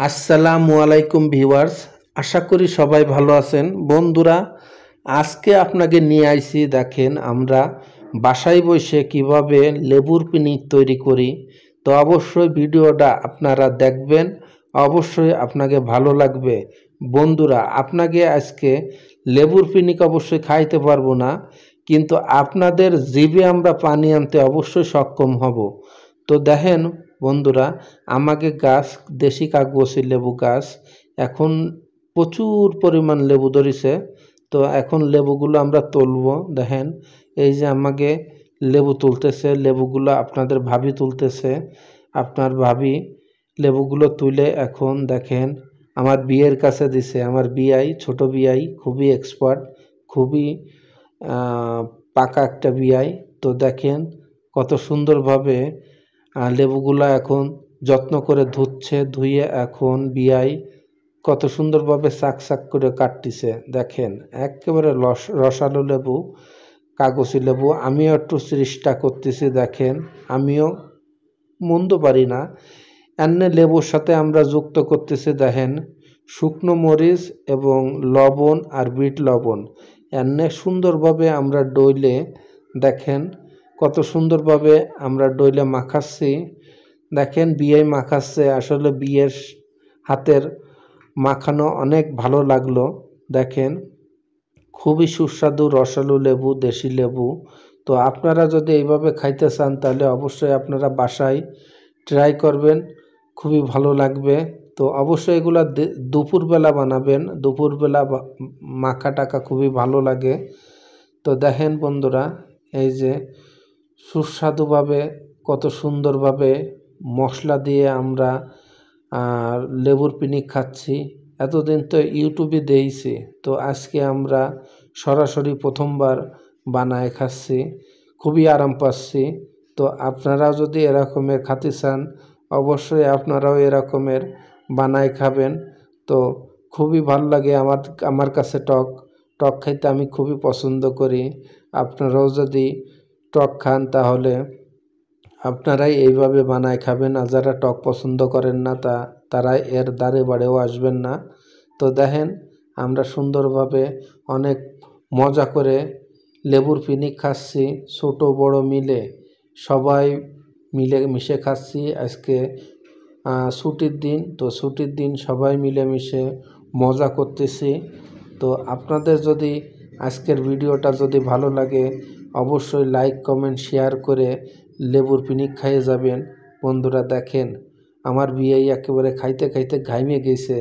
আসসালামু আলাইকুম ভিউয়ার্স, আশা করি সবাই ভালো আছেন। বন্ধুরা, আজকে আপনাকে নিয়ে আইছি, দেখেন আমরা বাসায় বসে কিভাবে লেবুর পিনিক তৈরি করি। তো অবশ্যই ভিডিওটা আপনারা দেখবেন, অবশ্যই আপনাকে ভালো লাগবে। বন্ধুরা, আপনাকে আজকে লেবুর পিনিক অবশ্যই খাইতে পারবো না, কিন্তু আপনাদের জিভে আমরা পানি আনতে অবশ্যই সক্ষম হব। তো দেখেন বন্ধুরা, আমাকে গাছ দেশি কাগজী লেবু গাছ এখন প্রচুর পরিমাণ লেবু ধরেছে। তো এখন লেবুগুলো আমরা তুলবো। দেখেন এই যে আমাকে লেবু তুলতেছে, লেবুগুলো আপনাদের ভাবি তুলতেছে। আপনার ভাবি লেবুগুলো তুলে এখন দেখেন আমার বিয়ের কাছে দিছে। আমার বিয়াই, ছোট বিয়াই, খুবই এক্সপার্ট, খুবই পাকা একটা বিয়াই। তো দেখেন কত সুন্দরভাবে লেবুগুলা এখন যত্ন করে ধুচ্ছে, ধুয়ে এখন বিয়াই কত সুন্দরভাবে চাক চাক করে কাটতিছে। দেখেন একেবারে রসালো লেবু, কাগজি লেবু। আমিও একটু চেষ্টা করতেছি, দেখেন আমিও মন্দ পারি না। এমনি লেবুর সাথে আমরা যুক্ত করতেছি দেখেন শুকনো মরিচ এবং লবণ আর বিট লবণ। এমনি সুন্দরভাবে আমরা ডইলে দেখেন কত সুন্দরভাবে আমরা ডইলে মাখাচ্ছি। দেখেন বিয়ে মাখাচ্ছে, আসলে বিয়ের হাতের মাখানো অনেক ভালো লাগলো। দেখেন খুবই সুস্বাদু রসালো লেবু, দেশি লেবু। তো আপনারা যদি এইভাবে খাইতে চান তাহলে অবশ্যই আপনারা বাসায় ট্রাই করবেন, খুবই ভালো লাগবে। তো অবশ্যই এগুলো দুপুরবেলা বানাবেন, দুপুরবেলা মাখা টাকা খুবই ভালো লাগে। তো দেখেন বন্ধুরা, এই যে সুস্বাদুভাবে কত সুন্দরভাবে মশলা দিয়ে আমরা লেবুর পিনিক খাচ্ছি। এতদিন তো ইউটিউবে দেখছি, তো আজকে আমরা সরাসরি প্রথমবার বানায় খাচ্ছি, খুবই আরাম পাচ্ছি। তো আপনারাও যদি এরকমের খাতে চান অবশ্যই আপনারাও এরকমের বানায় খাবেন। তো খুবই ভালো লাগে। আমার কাছে টক খাইতে আমি খুবই পছন্দ করি। আপনারাও যদি টক খান তাহলে আপনারাই এইভাবে বানায় খাবেন। আর যারা টক পছন্দ করেন না তারা এর দ্বারে বাড়েও আসবেন না। তো দেখেন আমরা সুন্দরভাবে অনেক মজা করে লেবুর পিনিক খাচ্ছি, ছোট বড় মিলে সবাই মিলে মিশে খাচ্ছি। আজকে ছুটির দিন, তো ছুটির দিন সবাই মিলেমিশে মজা করতেছি। তো আপনাদের যদি আজকের ভিডিওটা যদি ভালো লাগে অবশ্যই লাইক কমেন্ট শেয়ার করে লেবুর পিনিক খাইয়ে যাবেন। বন্ধুরা দেখেন আমার বিয়ে একেবারে খাইতে খাইতে ঘাইমে গেছে।